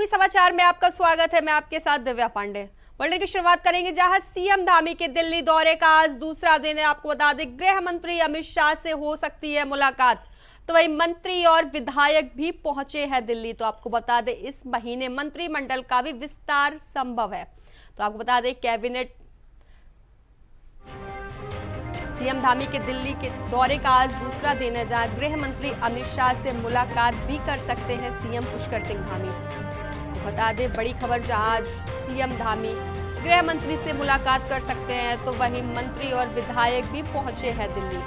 समाचार में आपका स्वागत है। मैं आपके साथ दिव्या पांडे। बुलेटिन की शुरुआत करेंगे जहां सीएम धामी के दिल्ली दौरे का आज दूसरा दिन है। आपको बता दें, गृह मंत्री अमित शाह से हो सकती है मुलाकात। तो वही मंत्री और विधायक भी पहुंचे हैं दिल्ली। तो आपको बता दें, इस महीने मंत्रिमंडल का भी विस्तार संभव है। तो आपको बता दें, कैबिनेट सीएम धामी के दिल्ली के दौरे का आज दूसरा दिन है, जहां गृह मंत्री अमित शाह से मुलाकात भी कर सकते हैं सीएम पुष्कर सिंह धामी। तो बता दें, बड़ी खबर, जहां आज सीएम धामी गृह मंत्री से मुलाकात कर सकते हैं, तो वहीं मंत्री और विधायक भी पहुंचे हैं दिल्ली।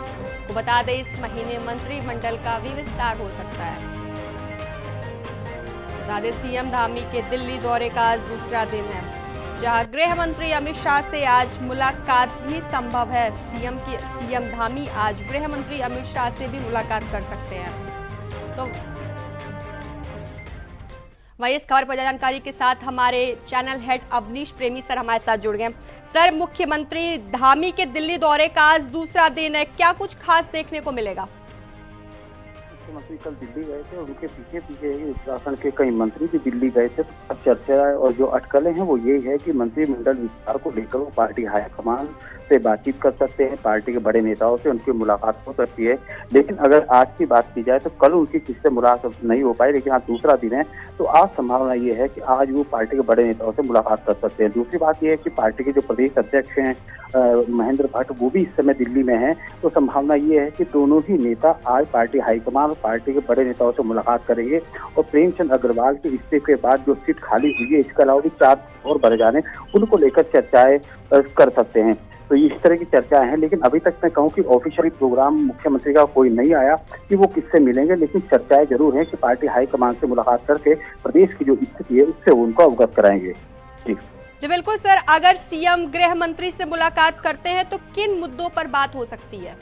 तो बता दें, इस महीने मंत्रिमंडल का भी विस्तार हो सकता है। बता दें, सीएम धामी के दिल्ली दौरे का आज दूसरा दिन है, जहां गृह मंत्री अमित शाह से आज मुलाकात भी संभव है। सीएम धामी आज गृह मंत्री अमित शाह से भी मुलाकात कर सकते हैं। तो वहीं इस खबर पर जानकारी के साथ हमारे चैनल हेड अवनीश प्रेमी सर हमारे साथ जुड़ गए। सर, मुख्यमंत्री धामी के दिल्ली दौरे का आज दूसरा दिन है, क्या कुछ खास देखने को मिलेगा? मुख्यमंत्री कल दिल्ली गए थे, उनके पीछे पीछे ही उत्तराखंड के कई मंत्री भी दिल्ली गए थे। अब चर्चा और जो अटकलें हैं वो यही है कि मंत्रिमंडल विस्तार को लेकर वो पार्टी हाईकमान से बातचीत कर सकते हैं, पार्टी के बड़े नेताओं से उनकी मुलाकात हो सकती है। लेकिन अगर आज की बात की जाए तो कल उनकी किससे मुलाकात नहीं हो पाई, लेकिन आज दूसरा दिन है तो आज संभावना ये है कि आज वो पार्टी के बड़े नेताओं से मुलाकात कर सकते हैं। दूसरी बात यह है कि पार्टी के जो प्रदेश अध्यक्ष हैं महेंद्र भट्ट, वो भी इस समय दिल्ली में हैं। तो संभावना ये है कि दोनों ही नेता आज पार्टी हाईकमान और पार्टी के बड़े नेताओं से मुलाकात करेंगे। और प्रेमचंद अग्रवाल के इस्तीफे के बाद जो सीट खाली हुई है, इसके अलावा भी 4 और बढ़ जाने, उनको लेकर चर्चाएं कर सकते हैं। तो इस तरह की चर्चाएं हैं, लेकिन अभी तक मैं कहूं कि ऑफिशियली प्रोग्राम मुख्यमंत्री का कोई नहीं आया कि वो किससे मिलेंगे। लेकिन चर्चाएं जरूर हैं कि पार्टी हाईकमान से मुलाकात करके प्रदेश की जो स्थिति है उससे उनको अवगत कराएंगे। जी बिल्कुल सर, अगर सीएम गृह मंत्री से मुलाकात करते हैं तो किन मुद्दों पर बात हो सकती है?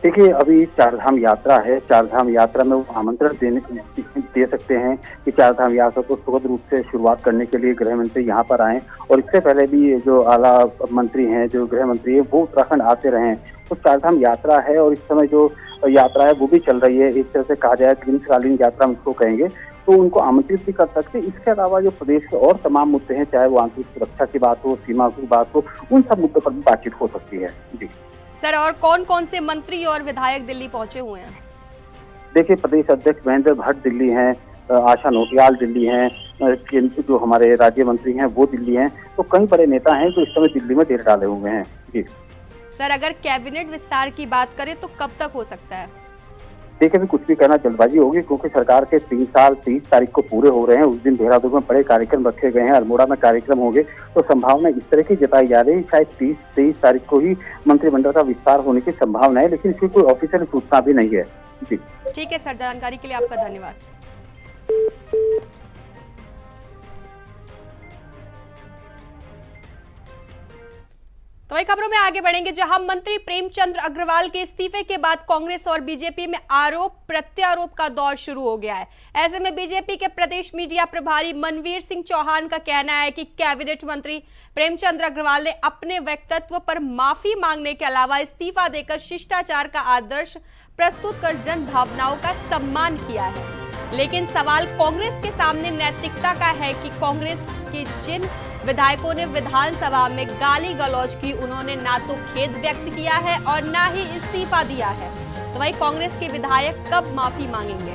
देखिए, अभी चारधाम यात्रा है, चारधाम यात्रा में वो आमंत्रण दे सकते हैं कि चारधाम यात्रा को सुखद रूप से शुरुआत करने के लिए गृह मंत्री यहाँ पर आए। और इससे पहले भी जो आला मंत्री हैं, जो गृह मंत्री है, वो उत्तराखंड आते रहे हैं। तो चारधाम यात्रा है और इस समय जो यात्रा है वो भी चल रही है। एक तरह से कहा जाए ग्रीष्मकालीन यात्रा हम इसको कहेंगे, तो उनको आमंत्रित भी कर सकते हैं। इसके अलावा जो प्रदेश के और तमाम मुद्दे हैं, चाहे वो आंतरिक सुरक्षा की बात हो, सीमा की बात हो, उन सब मुद्दों पर भी बातचीत हो सकती है। जी सर, और कौन कौन से मंत्री और विधायक दिल्ली पहुंचे हुए हैं? देखिए, प्रदेश अध्यक्ष महेंद्र भट्ट दिल्ली हैं, आशा नोटियाल दिल्ली हैं, जो हमारे राज्य मंत्री हैं वो दिल्ली हैं। तो कई बड़े नेता हैं जो इस समय दिल्ली में डेरा डाले हुए हैं। जी सर, अगर कैबिनेट विस्तार की बात करें तो कब तक हो सकता है? देखिए, अभी कुछ भी कहना जल्दबाजी होगी, क्योंकि सरकार के 3 साल 30 तारीख को पूरे हो रहे हैं। उस दिन देहरादून में बड़े कार्यक्रम रखे गए हैं, अल्मोड़ा में कार्यक्रम होंगे। तो संभावना इस तरह की जताई जा रही है, शायद 30-23 तारीख को ही मंत्रिमंडल का विस्तार होने की संभावना है, लेकिन इसकी कोई ऑफिशियल सूचना भी नहीं है। जी ठीक है सर, जानकारी के लिए आपका धन्यवाद। तो वही खबरों में आगे बढ़ेंगे, जहां मंत्री प्रेमचंद अग्रवाल के इस्तीफे के बाद कांग्रेस और बीजेपी में आरोप प्रत्यारोप का दौर शुरू हो गया है। ऐसे में बीजेपी के प्रदेश मीडिया प्रभारी मनवीर सिंह चौहान का कहना है कि कैबिनेट मंत्री प्रेमचंद अग्रवाल ने अपने व्यक्तित्व पर माफी मांगने के अलावा इस्तीफा देकर शिष्टाचार का आदर्श प्रस्तुत कर जन भावनाओं का सम्मान किया है। लेकिन सवाल कांग्रेस के सामने नैतिकता का है कि कांग्रेस के जिन विधायकों ने विधानसभा में गाली गलौज की, उन्होंने ना तो खेद व्यक्त किया है और ना ही इस्तीफा दिया है। तो वही कांग्रेस के विधायक कब माफी मांगेंगे?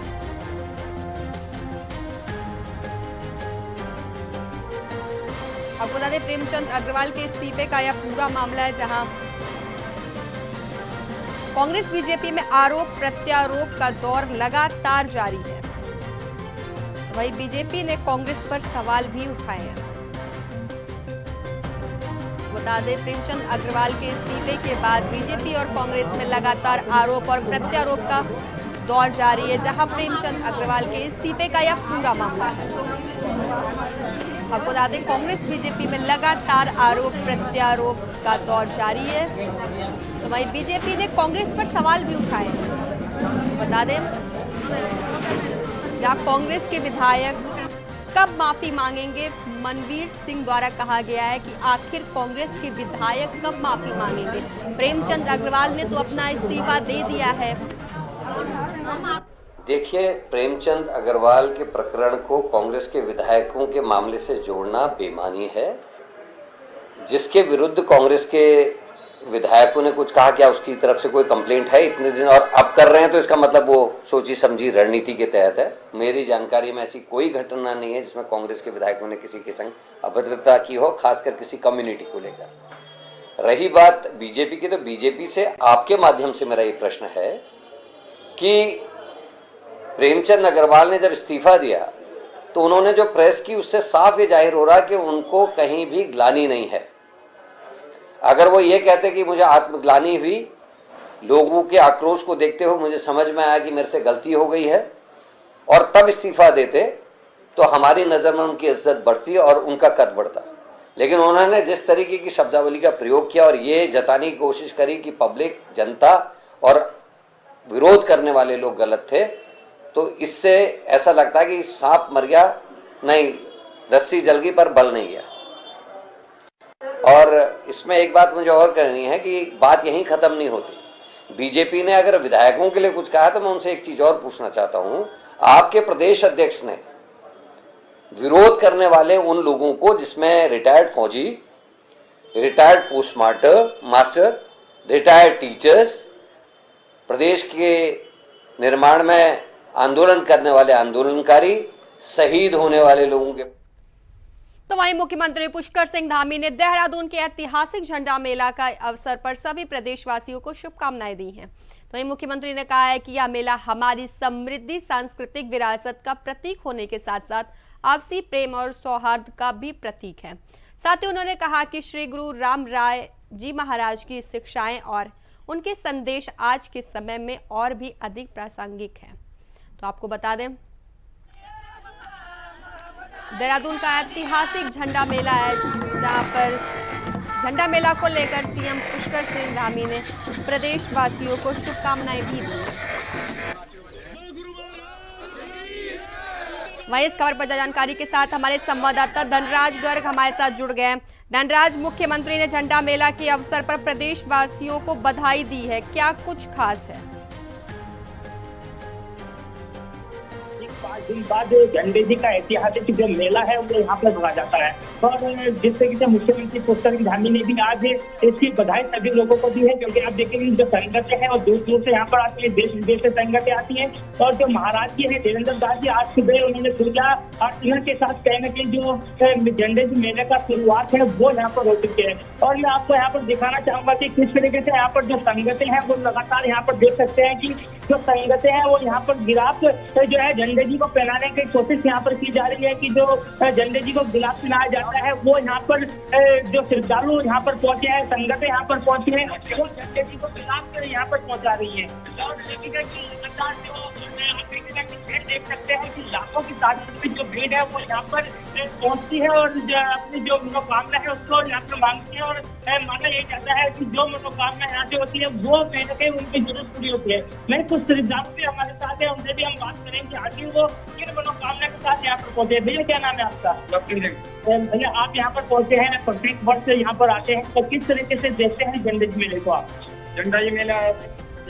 आपको बता दें, प्रेमचंद अग्रवाल के इस्तीफे का यह पूरा मामला है, जहां कांग्रेस बीजेपी में आरोप प्रत्यारोप का दौर लगातार जारी है। तो वही बीजेपी ने कांग्रेस पर सवाल भी उठाए हैं। बता दें, प्रेमचंद अग्रवाल के इस्तीफे के बाद बीजेपी और कांग्रेस में लगातार आरोप और प्रत्यारोप का दौर जारी है, जहां प्रेमचंद अग्रवाल के इस्तीफे का यह पूरा मामला है। आपको बता दें, कांग्रेस बीजेपी में लगातार आरोप प्रत्यारोप का दौर जारी है। तो वहीं बीजेपी ने कांग्रेस पर सवाल भी उठाए हैं। तो बता दें, जहां कांग्रेस के विधायक कब माफी मांगेंगे, मनवीर सिंह द्वारा कहा गया है कि आखिर कांग्रेस के विधायक कब माफी मांगेंगे। प्रेमचंद अग्रवाल ने तो अपना इस्तीफा दे दिया है। देखिए, प्रेमचंद अग्रवाल के प्रकरण को कांग्रेस के विधायकों के मामले से जोड़ना बेईमानी है। जिसके विरुद्ध कांग्रेस के विधायकों ने कुछ कहा, क्या उसकी तरफ से कोई कंप्लेंट है इतने दिन और अब कर रहे हैं, तो इसका मतलब वो सोची समझी रणनीति के तहत है। मेरी जानकारी में ऐसी कोई घटना नहीं है जिसमें कांग्रेस के विधायकों ने किसी के संग अभद्रता की हो, खासकर किसी कम्युनिटी को लेकर। रही बात बीजेपी की, तो बीजेपी से आपके माध्यम से मेरा ये प्रश्न है कि प्रेमचंद अग्रवाल ने जब इस्तीफा दिया तो उन्होंने जो प्रेस की उससे साफ ये जाहिर हो रहा कि उनको कहीं भी ग्लानि नहीं है। अगर वो ये कहते कि मुझे आत्मग्लानि हुई, लोगों के आक्रोश को देखते हुए मुझे समझ में आया कि मेरे से गलती हो गई है, और तब इस्तीफा देते, तो हमारी नज़र में उनकी इज्जत बढ़ती और उनका कद बढ़ता। लेकिन उन्होंने जिस तरीके की शब्दावली का प्रयोग किया और ये जताने की कोशिश करी कि पब्लिक, जनता और विरोध करने वाले लोग गलत थे, तो इससे ऐसा लगता है कि सांप मर गया, नहीं, रस्सी जल गई पर बल नहीं गया। और इसमें एक बात मुझे और करनी है कि बात यहीं ख़त्म नहीं होती। बीजेपी ने अगर विधायकों के लिए कुछ कहा तो मैं उनसे एक चीज़ और पूछना चाहता हूँ। आपके प्रदेश अध्यक्ष ने विरोध करने वाले उन लोगों को, जिसमें रिटायर्ड फौजी, retired post master, retired teachers, प्रदेश के निर्माण में आंदोलन करने वाले आंदोलनकारी, शहीद होने वाले लोगों के। तो वहीं मुख्यमंत्री पुष्कर सिंह धामी ने देहरादून के ऐतिहासिक झंडा मेला का अवसर पर सभी प्रदेशवासियों को शुभकामनाएं दी हैं। तो वहीं मुख्यमंत्री ने कहा है कि यह मेला हमारी समृद्धि सांस्कृतिक विरासत का प्रतीक होने के साथ साथ आपसी प्रेम और सौहार्द का भी प्रतीक है। साथ ही उन्होंने कहा कि श्री गुरु राम राय जी महाराज की शिक्षाएं और उनके संदेश आज के समय में और भी अधिक प्रासंगिक है। तो आपको बता दें, देहरादून का ऐतिहासिक झंडा मेला है, जहां पर झंडा मेला को लेकर सीएम पुष्कर सिंह धामी ने प्रदेशवासियों को शुभकामनाएं भी दी। वहीं इस खबर पर जानकारी के साथ हमारे संवाददाता धनराज गर्ग हमारे साथ जुड़ गए हैं। धनराज, मुख्यमंत्री ने झंडा मेला के अवसर पर प्रदेशवासियों को बधाई दी है, क्या कुछ खास है? 5 दिन बाद झंडे जी का ऐतिहासिक जो मेला है वो यहाँ पर भरा जाता है। और जिस तरीके से मुख्यमंत्री पुष्कर सिंह धामी ने भी आज इसकी बधाई सभी लोगों को दी है, क्योंकि आप देखेंगे जो संगतें हैं और दूर दूर से यहाँ पर आती है, देश विदेश से संगतें आती हैं। और जो महाराज जी है देवेंद्र दास जी, आज सुबह उन्होंने पूजा अर्चना के साथ कहीं न कहीं जो झंडे जी मेले का शुरुआत है वो यहाँ पर हो चुकी है। और मैं आपको यहाँ पर दिखाना चाहूंगा कि किस तरीके से यहाँ पर जो संगतें हैं वो लगातार यहाँ पर देख सकते हैं कि जो संगतें हैं वो यहाँ पर गिलाफ जो है झंडे जी को पहनाने की कोशिश यहाँ पर की जा रही है, कि जो झंडे जी को गिलाफ पहनाया जाता है वो यहाँ पर जो श्रद्धालु यहाँ पर पहुंचे हैं, संगतें यहाँ पर पहुंची हैं, वो झंडे जी को गिलाफ यहाँ पर पहुंचा रही है। और देख सकते हैं कि लाखों की तादाद में जो भीड़ है वो यहाँ पर पहुंचती है और अपनी जो मनोकामना है उसको यहाँ पर मांगती है। और माना यह जाता है कि जो मनोकामना यहाँ से होती है वो कहीं न कहीं उनकी जरूर पूरी होती है। मैं कुछ श्रद्धालु भी हमारे साथ है, उनसे भी हम बात करेंगे आगे वो किन मनोकामना के साथ यहाँ पर पहुंचे। भैया, क्या नाम है आपका? भैया, आप यहाँ पर पहुंचे हैं, प्रत्येक वर्ष यहाँ पर आते हैं, तो किस तरीके से देखते हैं झंडे जी मेले को आप? झंडा जी मेला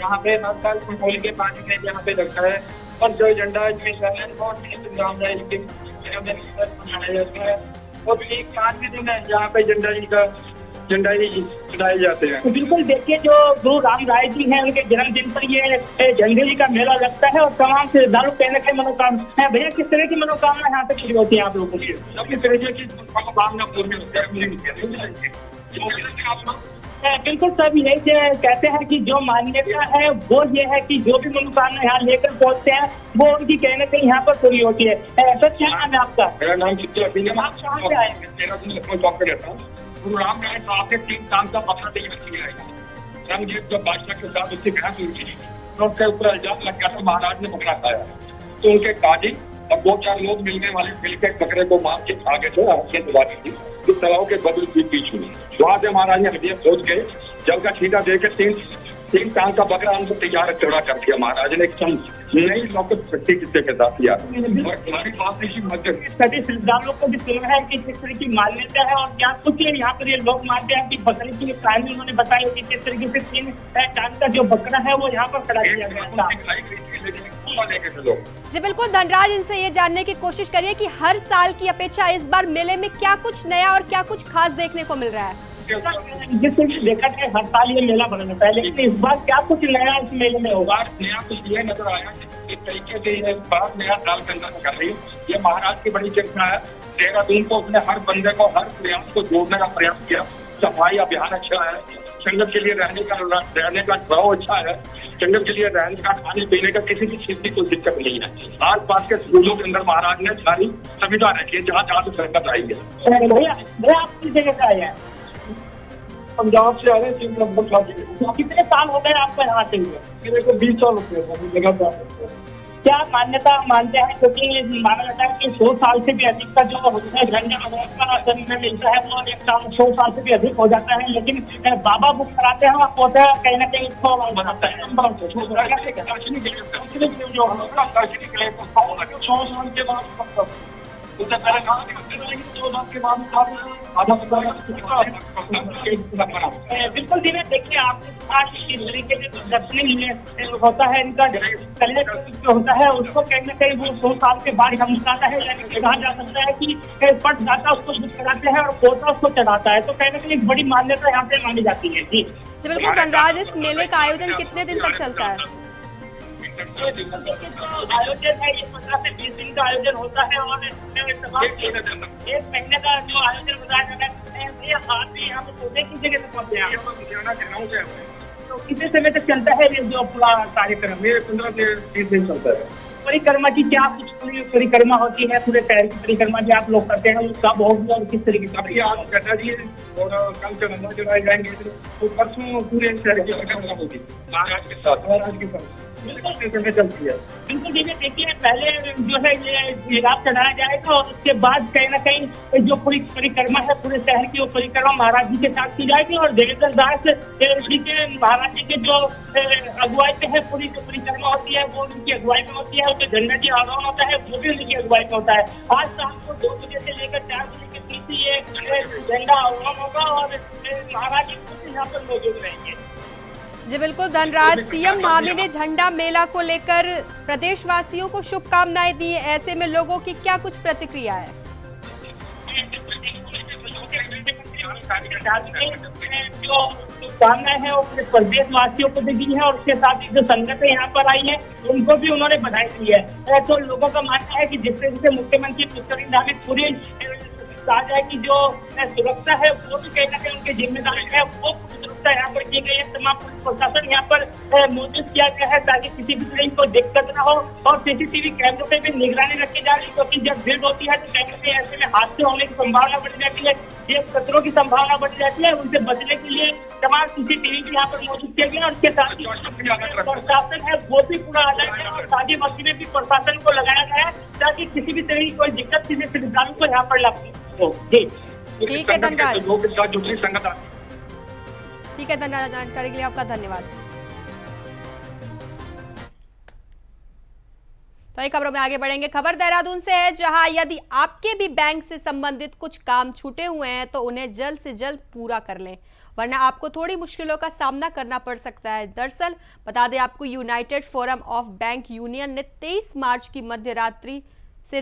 यहाँ पे हर साल होली के 5 दिन यहाँ पे लगता है। और जो झंडा मनाया जाता है और 5 दिन है जहाँ पे झंडा जी चढ़ाए जाते हैं। तो बिल्कुल देखिए, जो गुरु राम राय जी हैं उनके जन्मदिन पर ये झंडे जी का मेला लगता है और तमाम श्रद्धालु कहने के मनोकामना है। भैया, किस तरह की मनोकामना यहाँ पे पूरी होती है आप लोगों की? सभी तरह की मनोकामना पूरी होती है। बिल्कुल, सब यही कहते हैं कि जो मान्यता है वो ये है कि जो भी मनोकामना यहाँ लेकर पहुँचते हैं वो उनकी कहीं न कहीं यहाँ पर पूरी होती है। सर, क्या नाम है आपका? मेरा नाम चित्तौड़गढ़ है। आप कहाँ से आए? रहता हूँ। गुरु राम राय साहब के 3 साल का पता तैयार किया है। रंगजीत जब बादशाह के साथ उसकी बहस हुई थी तो उसके ऊपर इल्जाम लग गया था महाराज ने बकरा खाया, तो उनके काजी और 2-4 लोग मिलकर बकरे को मार के खा गए थे। आपसे दुआ थी तालाब के बदल की पीछ हुई। वहां से महाराज ने हड्डियां खोद के जल का छींटा देकर 3 3 साल का बकरा हमको तैयार चौड़ा कर दिया महाराज ने, एकदम नई लौकत पट्टी किस्से के साथ किया। और हमारी बात इसी मध्य सभी श्रद्धालुओं को भी सुना है कि किस तरह की मान्यता है और क्या कुछ यहाँ पर ये लोग मानते हैं कि बकरे की टाइम उन्होंने बताया कि किस तरीके से 3 टाइम का जो बकरा है वो यहाँ पर खड़ा किया गया था। जी बिल्कुल धनराज, इनसे ये जानने की कोशिश करिए कि हर साल की अपेक्षा इस बार मेले में क्या कुछ नया और क्या कुछ खास देखने को मिल रहा है। जिस तरह से देखा जाए हर साल ये मेला बना रहता है, लेकिन इस बार क्या कुछ नया इस मेले में होगा? नया कुछ ये नजर आया कि एक तरीके से ये बात नया साल के अंदर कर रही है। ये महाराज की बड़ी चर्चा है। देहरादून को अपने हर बंदे को, हर प्रयास को जोड़ने का प्रयास किया। सफाई अभियान अच्छा है, संगत के लिए रहने का भाव अच्छा है, संगत के लिए रहने का, खाने पीने का किसी भी चीज की कोई दिक्कत नहीं है। आस पास के स्कूलों के अंदर महाराज ने सारी सुविधा रखी है, जहाँ जहाँ से संगत आई है। भैया आप किस जगह से आए हैं? पंजाब से आ रहे हैं, लगभग कितने साल हो गए आपको यहाँ से हुए? मेरे को 20 साल हो गए लगातार। क्या मान्यता मानते हैं? क्योंकि माना जाता है कि 100 साल से भी अधिक का जो झंडा का मिलता है वो 100 साल से भी अधिक हो जाता है, लेकिन बाबा बुक कराते हैं आप होता है कहीं ना कहीं उसको बनाता है। 100 साल के बाद उससे पहले कहा 2 साल के बाद बिल्कुल दिने देखिए आपके पास इस तरीके से दर्शनीय होता है, इनका कलेक्ट होता है उसको कहीं ना कहीं वो 100 साल के बाद हम चढ़ाता है, यानी कि कहा जा सकता है कि पट दाता उसको बुक कराते हैं और पोता उसको चढ़ाता है, तो कहीं ना कहीं एक बड़ी मान्यता यहाँ पे मानी जाती है। जी बिल्कुल धनराज, इस मेले का आयोजन कितने दिन तक चलता है? आयोजन है ये 15 से 20 दिन का आयोजन होता है और एक महीने का जो आयोजन बताया जाता है। आप यहाँ पे सोचते किस जगह से पहुँचते हैं? तो कितने समय तक चलता है ये जो पूरा कार्यक्रम? मेरे 15 से 20 दिन चलता है। परिक्रमा की क्या कुछ पूरी परिक्रमा होती है? पूरे शहर की परिक्रमा जो आप लोग करते हैं वो कब होगी और किस तरीके से? अभी आज घटा दिए और कल चंदा चढ़ाए जाएंगे, तो परसों पूरे शहर की परिक्रमा होगी महाराज के साथ। चलती है बिल्कुल देखिए, पहले जो है ये जिराफ चढ़ाया जाएगा और उसके बाद कहीं ना कहीं जो पूरी परिक्रमा है पूरे शहर की वो परिक्रमा महाराज जी के साथ की जाएगी और देवेंद्र दास जी के महाराज जी के जो अगुवाई पे है पूरी जो परिक्रमा होती है वो उनकी अगुवाई में होती है। जो झंडा जी आरोहण होता है वो भी उनकी अगुवाई में होता है। आज शाम को 2 बजे से लेकर 4 बजे के बीच ये झंडा आरोहण होगा और महाराज जी खुद यहाँ पर मौजूद रहेंगे। जी बिल्कुल धनराज, सीएम धामी ने झंडा मेला को लेकर प्रदेशवासियों को शुभकामनाएं दी है, ऐसे में लोगों की क्या कुछ प्रतिक्रिया है? जो शुभकामनाएं हैं वो पूरे प्रदेशवासियों को भी दी है और उसके साथ ही जो संगतें यहाँ पर आई है उनको भी उन्होंने बधाई दी है। तो लोगों का मानना है कि जिस तरह से मुख्यमंत्री पुष्कर धामी पूरी कहा जाए कि जो सुरक्षा है वो भी कहीं ना कहीं उनकी जिम्मेदारी है, वो सुरक्षा यहाँ पर की गई है। तमाम पुलिस प्रशासन यहाँ पर मौजूद किया गया है ताकि किसी भी तरह की कोई दिक्कत न हो और सीसीटीवी कैमरों पे भी निगरानी रखी जा रही है, क्योंकि जब भीड़ होती है तो कहीं ना कहीं ऐसे में हादसे होने की संभावना बढ़ जाती है, ये खतरों की संभावना बढ़ जाती है। उनसे बचने के लिए तमाम सीसीटीवी भी यहाँ पर मौजूद किया गया और उसके साथ ही प्रशासन है वो भी पूरा अलर्ट है और ताजी मस्ती में भी प्रशासन को लगाया गया है ताकि किसी भी तरह की कोई दिक्कत किसी श्रद्धालु को यहाँ पर लग हो। जी ठीक है धनराज, संगत ठीक है धन्यवाद, जानकारी के लिए आपका धन्यवाद। तो एक खबरों में आगे बढ़ेंगे। खबर देहरादून से है, जहां यदि आपके भी बैंक से संबंधित कुछ काम छूटे हुए हैं तो उन्हें जल्द से जल्द पूरा कर लें, वरना आपको थोड़ी मुश्किलों का सामना करना पड़ सकता है। दरअसल बता दें आपको, United forum of bank union ने 23 मार्च की मध्य रात्रि से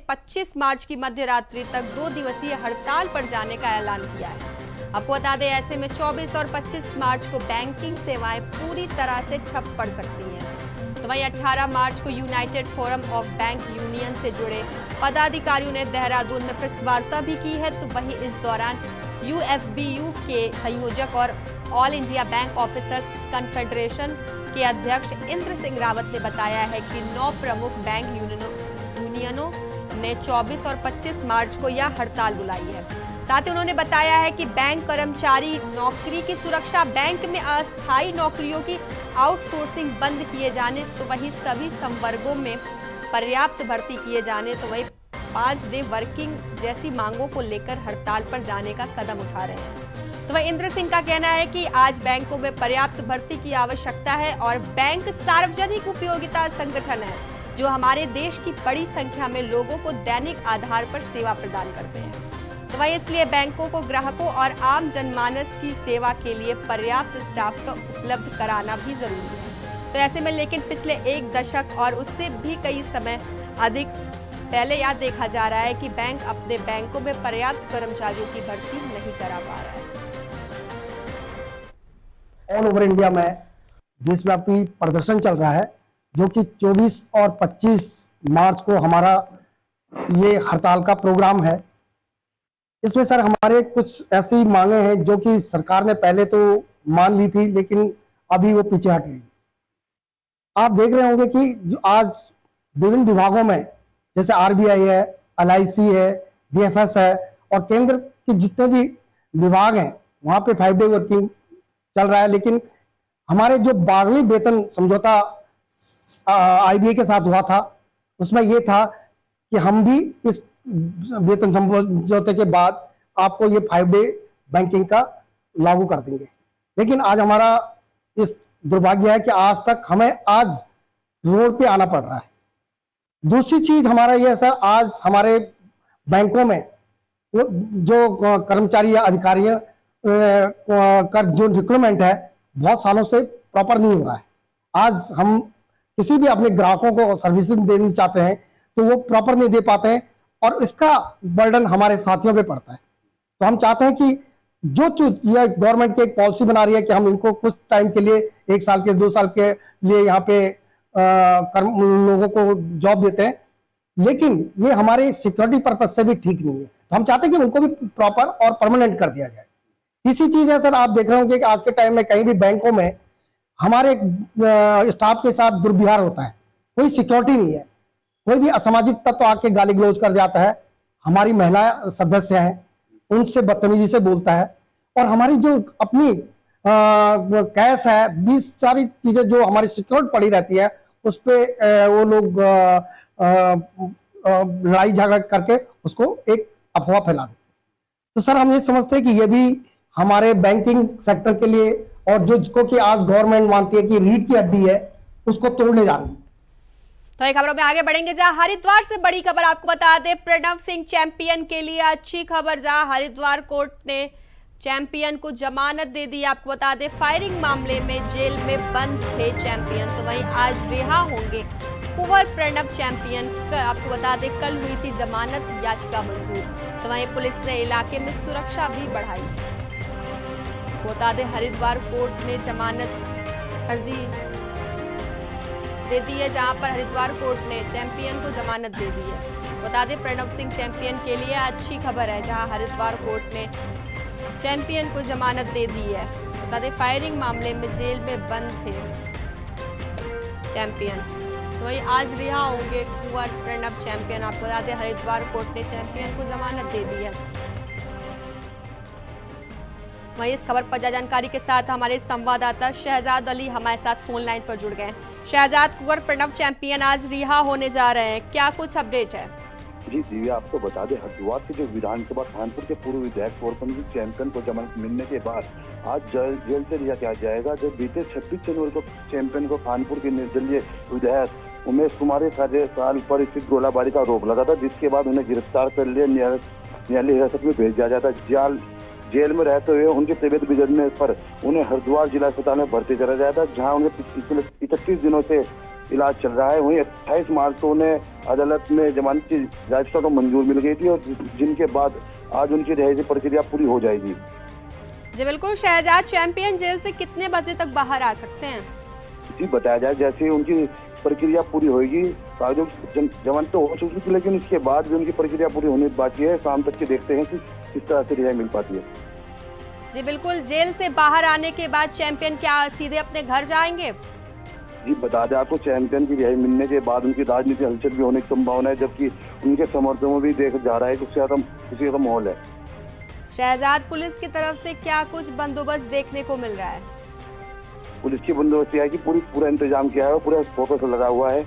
25 मार्च की मध्य रात्रि तक 2 दिवसीय हड़ताल पर जाने का ऐलान किया है। आपको बता दें, ऐसे में 24 और 25 मार्च को बैंकिंग सेवाएं पूरी तरह से ठप पड़ सकती हैं। तो वहीं 18 मार्च को United forum of bank union से जुड़े पदाधिकारियों ने देहरादून में प्रेस वार्ता भी की है। तो वहीं इस दौरान यूएफबीयू के संयोजक और all India bank officers confederation के अध्यक्ष इंद्र सिंह रावत ने बताया है कि 9 प्रमुख बैंक यूनियनों ने 24 और 25 मार्च को यह हड़ताल बुलाई है। साथ ही उन्होंने बताया है कि बैंक कर्मचारी नौकरी की सुरक्षा, बैंक में अस्थायी नौकरियों की आउटसोर्सिंग बंद किए जाने, तो वहीं सभी संवर्गों में पर्याप्त भर्ती किए जाने, तो वहीं 5 डे वर्किंग जैसी मांगों को लेकर हड़ताल पर जाने का कदम उठा रहे हैं। तो वह इंद्र सिंह का कहना है कि आज बैंकों में पर्याप्त भर्ती की आवश्यकता है और बैंक सार्वजनिक उपयोगिता संगठन है जो हमारे देश की बड़ी संख्या में लोगों को दैनिक आधार पर सेवा प्रदान करते हैं। तो वही इसलिए बैंकों को ग्राहकों और आम जनमानस की सेवा के लिए पर्याप्त स्टाफ का उपलब्ध कराना भी जरूरी है। तो ऐसे में लेकिन पिछले एक दशक और उससे भी कई समय अधिक पहले यह देखा जा रहा है कि बैंक अपने बैंकों में पर्याप्त कर्मचारियों की भर्ती नहीं करा पा रहा है। ऑल ओवर इंडिया में देशव्यापी प्रदर्शन चल रहा है जो कि 24 और 25 मार्च को हमारा ये हड़ताल का प्रोग्राम है। इसमें सर हमारे कुछ ऐसी मांगे हैं जो कि सरकार ने पहले तो मान ली थी लेकिन अभी वो पीछे हट रही। आप देख रहे होंगे कि जो आज विभिन्न विभागों में जैसे आरबीआई है, एलआईसी है, बीएफएस है और केंद्र के जितने भी विभाग हैं वहां पे 5 डे वर्किंग चल रहा है। लेकिन हमारे जो 12वीं वेतन समझौता आईबीए के साथ हुआ था उसमें यह था कि हम भी इस वेतन समझौते के बाद आपको ये 5 डे बैंकिंग का लागू कर देंगे। लेकिन आज हमारा इस दुर्भाग्य है कि आज तक हमें आज रोड पे आना पड़ रहा है। दूसरी चीज हमारा ये है सर, आज हमारे बैंकों में जो कर्मचारी या अधिकारी का जो रिक्रूटमेंट है बहुत सालों से प्रॉपर नहीं हो रहा है। आज हम किसी भी अपने ग्राहकों को सर्विसिंग देनी चाहते हैं तो वो प्रॉपर नहीं दे पाते हैं और इसका बर्डन हमारे साथियों पे पड़ता है। तो हम चाहते हैं कि जो यह गवर्नमेंट की एक पॉलिसी बना रही है कि हम इनको कुछ टाइम के लिए 1 साल के 2 साल के लिए यहाँ पे लोगों को जॉब देते हैं, लेकिन ये हमारे सिक्योरिटी पर्पज से भी ठीक नहीं है। तो हम चाहते हैं कि उनको भी प्रॉपर और परमानेंट कर दिया जाए। तीसरी चीज है सर, आप देख रहे होंगे कि आज के टाइम में कहीं भी बैंकों में हमारे स्टाफ के साथ दुर्व्यवहार होता है, कोई सिक्योरिटी नहीं है, कोई भी असामाजिक तत्व आके गाली गलौज कर जाता है, हमारी महिला सदस्य हैं उनसे बदतमीजी से बोलता है और हमारी जो अपनी कैश है 20 सारी चीजें जो हमारी सिक्योर्ड पड़ी रहती है उस पे वो लोग लड़ाई झगड़ा करके उसको एक अफवाह फैला देते हैं। तो सर हम ये समझते हैं कि ये भी हमारे बैंकिंग सेक्टर के लिए और जो जिसको कि आज गवर्नमेंट मानती है कि रीढ़ की हड्डी है उसको तोड़ने जा रही है। तो ये खबरों में आगे बढ़ेंगे जहां हरिद्वार से बड़ी खबर आपको बता दें, प्रणव सिंह चैंपियन के लिए अच्छी खबर, जहां हरिद्वार कोर्ट ने चैंपियन को जमानत दे दी। आपको बता दें फायरिंग मामले में जेल में बंद थे चैंपियन, तो वहीं आज रिहा होंगे कुंवर प्रणव चैंपियन। आपको बता दें कल हुई थी जमानत याचिका मंजूर, तो वहीं पुलिस ने इलाके में सुरक्षा भी बढ़ाई है। बता दें हरिद्वार कोर्ट ने जमानत अर्जी दे दी है, जहां पर हरिद्वार कोर्ट ने चैंपियन को जमानत दे दी है। बता दें प्रणव सिंह चैंपियन के लिए अच्छी खबर है, जहां हरिद्वार कोर्ट ने चैंपियन को जमानत दे दी है। बता दें फायरिंग मामले में जेल में बंद थे चैंपियन, तो वही आज रिहा होंगे कुंवर प्रणव चैंपियन। आपको बता दें हरिद्वार कोर्ट ने चैंपियन को जमानत दे दी है। वहीं इस खबर पर ज्यादा जानकारी के साथ हमारे संवाददाता शहजाद अली हमारे साथ फोन लाइन पर जुड़ गए। शहजाद, कुंवर प्रणव चैंपियन आज रिहा होने जा रहे हैं, क्या कुछ अपडेट है? जी दिव्या, आपको बता दें हरिद्वार के जो विधानसभा कानपुर के पूर्व विधायक कुंवर चैंपियन को जमानत मिलने के बाद आज जेल से रिहा किया जाएगा। जब बीते 26 जनवरी को चैंपियन को कानपुर के निर्दलीय विधायक उमेश कुमार कार्यकाल पर स्थित गोलाबारी का आरोप लगा था, जिसके बाद उन्हें गिरफ्तार कर लिया न्यायालय हिरासत में भेज दिया जाता। जेल में रहते हुए उनकी तबीयत बिगड़ने पर उन्हें हरिद्वार जिला अस्पताल में भर्ती करा गया था, जहां उन्हें पिछले 31 दिनों से इलाज चल रहा है। वहीं 28 मार्च को उन्हें अदालत में जमानत की याचिका को मंजूर मिल गई थी और जिनके बाद आज उनकी रिहाई की प्रक्रिया पूरी हो जाएगी। जी बिल्कुल शहजाद, चैंपियन जेल से कितने बजे तक बाहर आ सकते हैं? जी बताया जाए, जैसे उनकी प्रक्रिया पूरी होगी, जमानत तो हो चुकी थी लेकिन उसके बाद भी उनकी प्रक्रिया पूरी होने बाकी है। शाम तक के देखते हैं कि किस तरह से रिहाई मिल पाती है। जी बिल्कुल, जेल से बाहर आने के बाद चैंपियन क्या सीधे अपने घर जाएंगे? जी बता दें आपको, चैंपियन की रिहाई मिलने के बाद उनकी राजनीतिक हलचल भी होने की संभावना है, जबकि उनके समर्थकों में भी देखा जा रहा है कि खुशी का माहौल है। शहजाद, पुलिस की तरफ से क्या कुछ बंदोबस्त देखने को मिल रहा है? पुलिस की बंदोबस्ती है कि पूरा इंतजाम किया है, पूरा फोकस लगा हुआ है।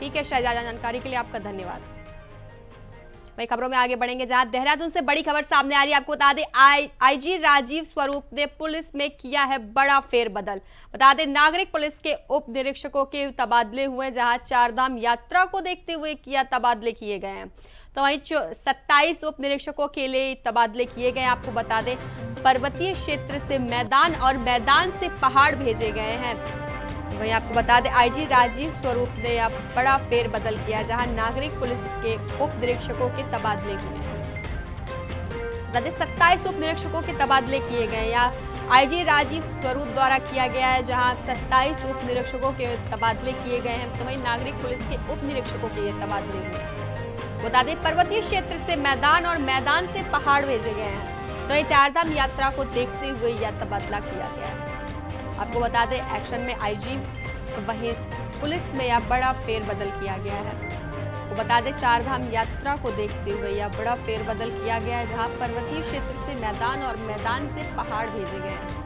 ठीक है शहजाद, जानकारी के लिए आपका धन्यवाद। वही खबरों में आगे बढ़ेंगे जहां देहरादून से बड़ी खबर सामने आ रही है। आपको बता दें आईजी राजीव स्वरूप ने पुलिस में किया है बड़ा फेरबदल। बता दें नागरिक पुलिस के उप निरीक्षकों के तबादले हुए, जहां चारधाम यात्रा को देखते हुए तबादले किए गए हैं। तो वहीं 27 उप निरीक्षकों के लिए तबादले किए गए। आपको बता दें पर्वतीय क्षेत्र से मैदान और मैदान से पहाड़ भेजे गए हैं। वहीं आपको बता दें आईजी राजीव स्वरूप ने अब बड़ा फेरबदल किया, जहां नागरिक पुलिस के उप निरीक्षकों के तबादले हुए। बता दें 27 उप निरीक्षकों के तबादले किए गए या आईजी राजीव स्वरूप द्वारा किया गया है, जहां 27 उप निरीक्षकों के तबादले किए गए हैं। तो वहीं नागरिक पुलिस के उप निरीक्षकों के तबादले हुए। बता दें पर्वतीय क्षेत्र से मैदान और मैदान से पहाड़ भेजे गए हैं। तो ये चारधाम यात्रा को देखते हुए यह तबादला किया गया है। आपको बता दें एक्शन में आईजी, वहीं पुलिस में यह बड़ा फेरबदल किया गया है। वो बता दें चारधाम यात्रा को देखते हुए यह बड़ा फेरबदल किया गया है, जहां पर्वतीय क्षेत्र से मैदान और मैदान से पहाड़ भेजे गए हैं।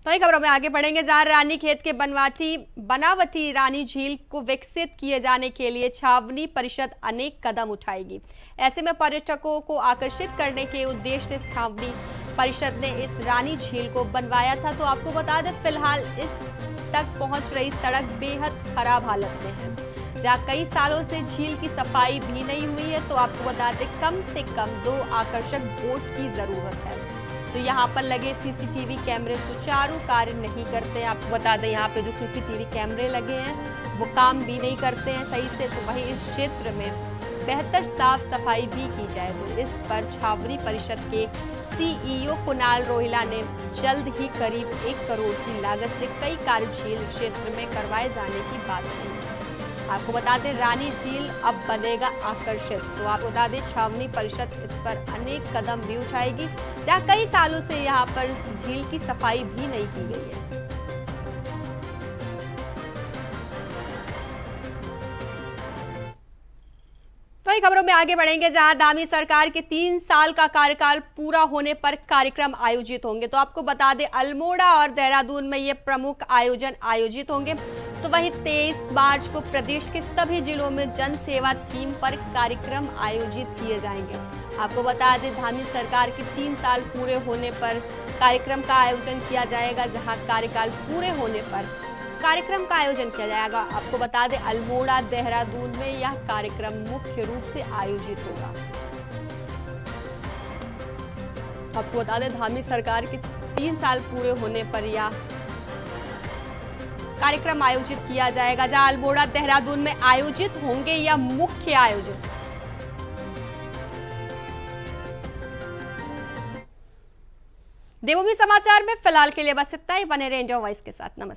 तो ये खबरों में आगे बढ़ेंगे जहां रानीखेत के बनावटी रानी झील को विकसित किए जाने के लिए छावनी परिषद अनेक कदम उठाएगी। ऐसे में पर्यटकों को आकर्षित करने के उद्देश्य से छावनी परिषद ने इस रानी झील को बनवाया था। तो आपको बता दें फिलहाल इस तक पहुंच रही सड़क बेहद खराब हालत में है, जहां कई सालों से झील की सफाई भी नहीं हुई है। तो आपको बता दें कम से कम 2 आकर्षक बोट की जरूरत है। तो यहाँ पर लगे सीसीटीवी कैमरे सुचारू कार्य नहीं करते हैं। आपको बता दें यहाँ पे जो सीसीटीवी कैमरे लगे हैं वो काम भी नहीं करते हैं सही से। तो वहीं इस क्षेत्र में बेहतर साफ सफाई भी की जाए। तो इस पर छावनी परिषद के सीईओ कुणाल रोहिला ने जल्द ही करीब 1 करोड़ की लागत से कई कार्य झील क्षेत्र में करवाए जाने की बात कही। आपको बता दें रानी झील अब बनेगा आकर्षित। तो आपको बता दें छावनी परिषद इस पर अनेक कदम भी उठाएगी, जहां कई सालों से यहां पर झील की सफाई भी नहीं की गई है। तो खबरों में आगे बढ़ेंगे जहां दामी सरकार के 3 साल का कार्यकाल पूरा होने पर कार्यक्रम आयोजित होंगे। तो आपको बता दें अल्मोड़ा और देहरादून में ये प्रमुख आयोजन आयोजित होंगे। तो वहीं 23 मार्च को प्रदेश के सभी जिलों में जन सेवा थीम पर कार्यक्रम आयोजित किए जाएंगे। आपको बता दें धामी सरकार के 3 साल पूरे होने पर कार्यक्रम का आयोजन किया जाएगा, जहां कार्यकाल पूरे होने पर कार्यक्रम का आयोजन किया जाएगा। आपको बता दें अल्मोड़ा देहरादून में यह कार्यक्रम मुख्य रूप से आयोजित होगा। आपको बता दें धामी सरकार के 3 साल पूरे होने पर यह कार्यक्रम आयोजित किया जाएगा, जहां अल्मोड़ा देहरादून में आयोजित होंगे या मुख्य आयोजन। देवभूमि समाचार में फिलहाल के लिए बस इतना ही। बने रहें इंडिया वॉइस के साथ। नमस्कार।